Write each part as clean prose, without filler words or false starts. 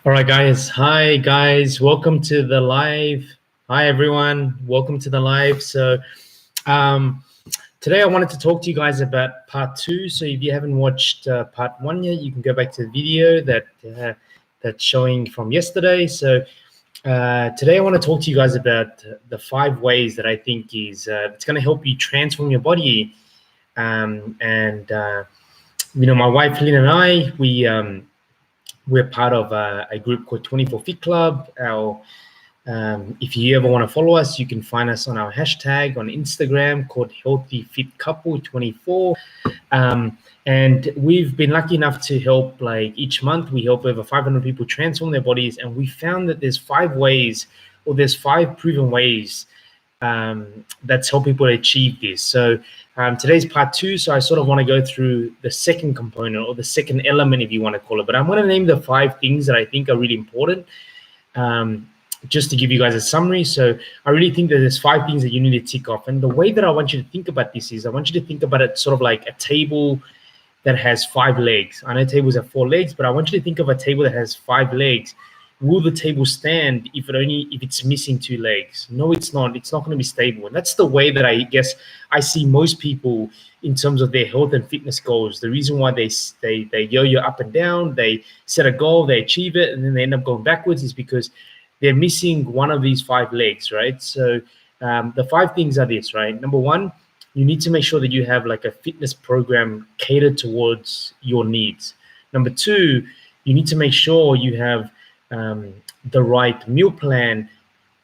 All right, guys. Hi, guys. Welcome to the live. Hi, everyone. Welcome to the live. Um, today I wanted to talk to you guys about part two. So, if you haven't watched part one yet, you can go back to the video that's showing from yesterday. Today I want to talk to you guys about the 5 ways that I think is it's going to help you transform your body. My wife Lynn and I, we're part of a group called 24 Fit Club. If you ever want to follow us, you can find us on our hashtag on Instagram called Healthy Fit Couple 24. And we've been lucky enough to help, like, each month we help over 500 people transform their bodies. And we found that there's 5 ways, or there's 5 proven ways that's help people achieve this. Today's part 2, so I sort of want to go through the second component, or the second element, if you want to call it. But I'm going to name the 5 things that I think are really important, just to give you guys a summary. So I really think that there's 5 things that you need to tick off. And the way that I want you to think about this is, I want you to think about it sort of like a table that has 5 legs. I know tables have 4 legs, but I want you to think of a table that has 5 legs. Will the table stand if it's missing 2 legs? No, it's not. It's not going to be stable. And that's the way that I guess I see most people in terms of their health and fitness goals. The reason why they yo-yo up and down, they set a goal, they achieve it, and then they end up going backwards, is because they're missing one of these 5 legs, right? So the 5 things are this, right? Number 1, you need to make sure that you have like a fitness program catered towards your needs. Number 2, you need to make sure you have the right meal plan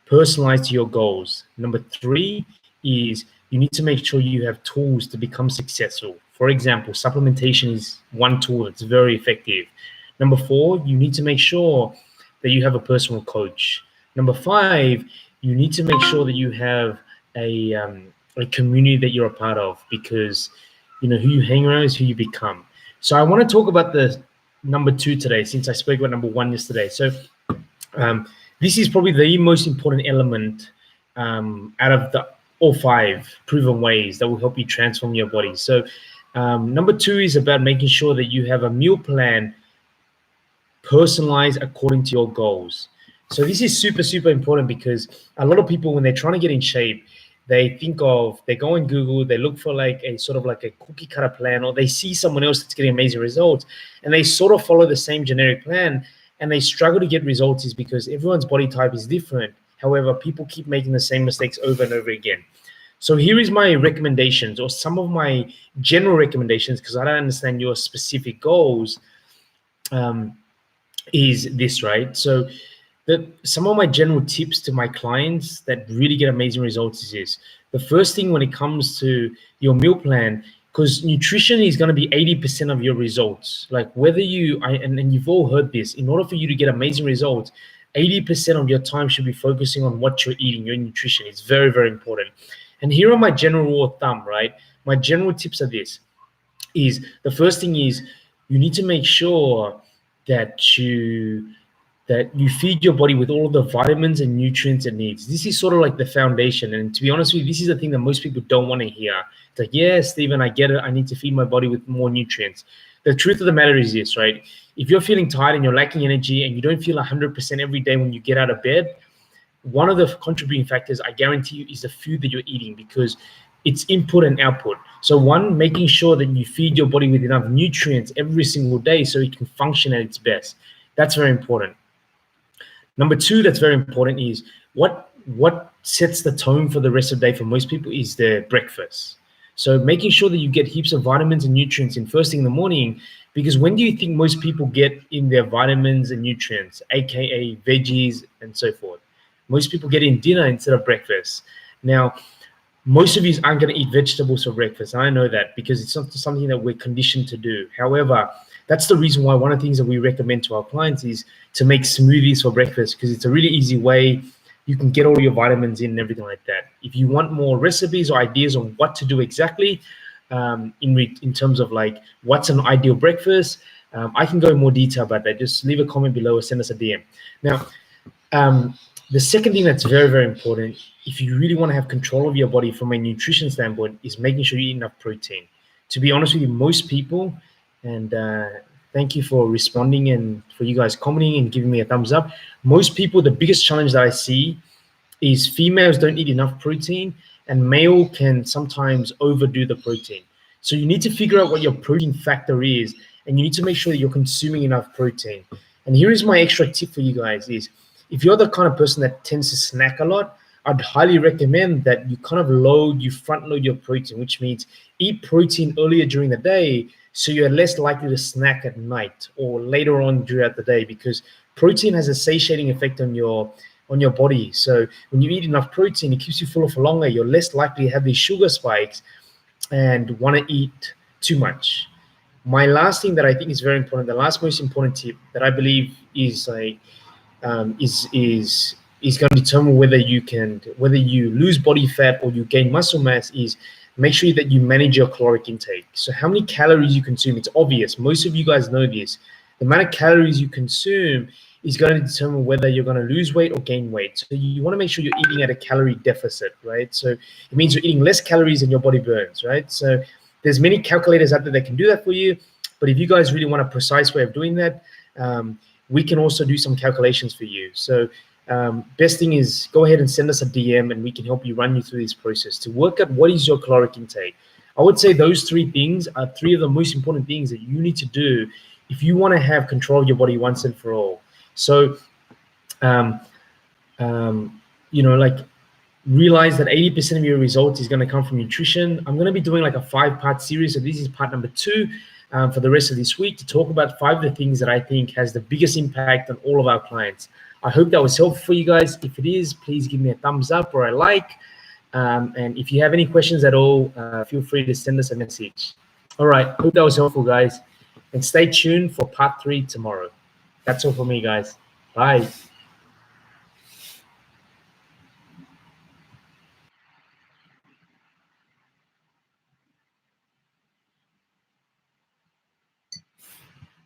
personalized to your goals. Number 3 is you need to make sure you have tools to become successful. For example, supplementation is one tool that's very effective. Number 4, you need to make sure that you have a personal coach. Number 5, you need to make sure that you have a community that you're a part of, because who you hang around is who you become. So I want to talk about the number 2 today, since I spoke about number 1 yesterday. So this is probably the most important element out of all 5 proven ways that will help you transform your body. So number 2 is about making sure that you have a meal plan personalized according to your goals. So this is super, super important, because a lot of people, when they're trying to get in shape, they go on Google, they look for like a sort of like a cookie cutter plan, or they see someone else that's getting amazing results, and they sort of follow the same generic plan, and they struggle to get results, is because everyone's body type is different. However, people keep making the same mistakes over and over again. So here is my recommendations, or some of my general recommendations, because I don't understand your specific goals, is this, right? So some of my general tips to my clients that really get amazing results is this. The first thing, when it comes to your meal plan, because nutrition is going to be 80% of your results. Like, whether and you've all heard this, in order for you to get amazing results, 80% of your time should be focusing on what you're eating, your nutrition. It's very, very important. And here are my general rule of thumb, right? My general tips are this. The first thing is, you need to make sure that you feed your body with all of the vitamins and nutrients it needs. This is sort of like the foundation. And to be honest with you, this is the thing that most people don't want to hear. It's like, yeah, Stephen, I get it. I need to feed my body with more nutrients. The truth of the matter is this, right? If you're feeling tired and you're lacking energy and you don't feel 100% every day when you get out of bed, one of the contributing factors, I guarantee you, is the food that you're eating, because it's input and output. So 1, making sure that you feed your body with enough nutrients every single day so it can function at its best. That's very important. Number 2, that's very important, is what sets the tone for the rest of the day for most people is their breakfast. So making sure that you get heaps of vitamins and nutrients in first thing in the morning, because when do you think most people get in their vitamins and nutrients, aka veggies and so forth? Most people get in dinner instead of breakfast. Now, most of you aren't going to eat vegetables for breakfast. I know that, because it's not something that we're conditioned to do. However, that's the reason why one of the things that we recommend to our clients is to make smoothies for breakfast, because it's a really easy way. You can get all your vitamins in and everything like that. If you want more recipes or ideas on what to do exactly in terms of like what's an ideal breakfast, I can go in more detail about that. Just leave a comment below or send us a DM. Now, the second thing that's very, very important, if you really want to have control of your body from a nutrition standpoint, is making sure you eat enough protein. To be honest with you, most people, and Thank you for responding and for you guys commenting and giving me a thumbs up. Most people, the biggest challenge that I see is females don't eat enough protein, and male can sometimes overdo the protein. So you need to figure out what your protein factor is, and you need to make sure that you're consuming enough protein. And here is my extra tip for you guys is, if you're the kind of person that tends to snack a lot, I'd highly recommend that you kind of front load your protein, which means eat protein earlier during the day so you're less likely to snack at night or later on throughout the day, because protein has a satiating effect on your body. So when you eat enough protein, it keeps you fuller for longer. You're less likely to have these sugar spikes and want to eat too much. My last thing that I think is very important, the last most important tip that I believe is like is going to determine whether you lose body fat or you gain muscle mass, is make sure that you manage your caloric intake. So how many calories you consume, it's obvious. Most of you guys know this. The amount of calories you consume is going to determine whether you're going to lose weight or gain weight. So you want to make sure you're eating at a calorie deficit, right? So it means you're eating less calories than your body burns, right? So there's many calculators out there that can do that for you. But if you guys really want a precise way of doing that, we can also do some calculations for you. So best thing is go ahead and send us a DM and we can help you run you through this process to work out what is your caloric intake. I would say those three things are three of the most important things that you need to do if you want to have control of your body once and for all. So, like realize that 80% of your results is going to come from nutrition. I'm going to be doing like a 5-part series. So this is part number 2 for the rest of this week to talk about 5 of the things that I think has the biggest impact on all of our clients. I hope that was helpful for you guys. If it is, please give me a thumbs up or a like. And if you have any questions at all, feel free to send us a message. All right. Hope that was helpful, guys. And stay tuned for part 3 tomorrow. That's all for me, guys. Bye.